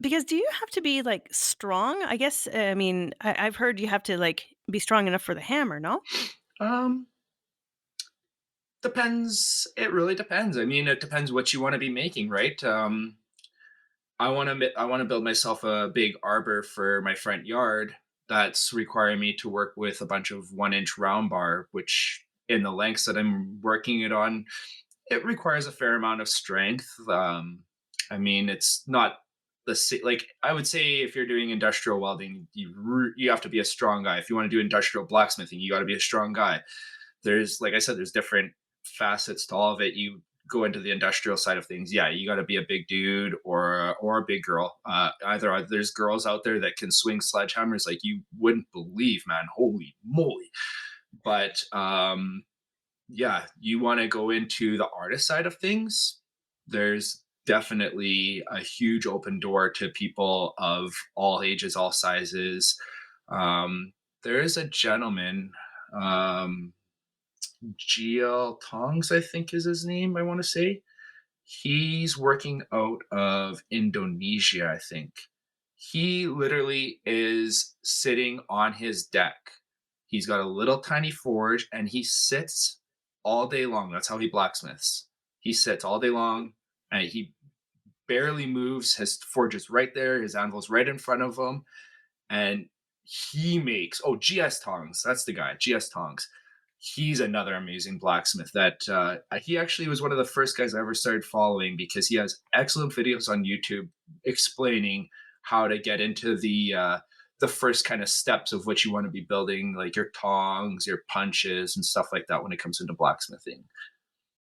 Because do you have to be, like, strong? I guess, I mean, I've heard you have to, like, be strong enough for the hammer, no? Um, Depends. It really depends. I mean, it depends what you want to be making, right? I want to build myself a big arbor for my front yard. That's requiring me to work with a bunch of 1 inch round bar, which in the lengths that I'm working it on, it requires a fair amount of strength. I mean, it's not like I would say if you're doing industrial welding, you have to be a strong guy. If you want to do industrial blacksmithing, you got to be a strong guy. There's like I said, there's different facets to all of it. You go into the industrial side of things, yeah, you got to be a big dude or a big girl. Either there's girls out there that can swing sledgehammers like you wouldn't believe, man. Holy moly! But yeah, you want to go into the artist side of things. There's definitely a huge open door to people of all ages, all sizes. There is a gentleman. Um, GL Tongs, I think is his name, I want to say. He's working out of Indonesia, I think. He literally is sitting on his deck. He's got a little tiny forge and he sits all day long. That's how he blacksmiths. He sits all day long and he barely moves. His forge is right there, his anvil's right in front of him. And he makes, oh, GS Tongs. That's the guy, GS Tongs. He's another amazing blacksmith that he actually was one of the first guys I ever started following because he has excellent videos on YouTube explaining how to get into the first kind of steps of what you want to be building, like your tongs, your punches, and stuff like that when it comes into blacksmithing.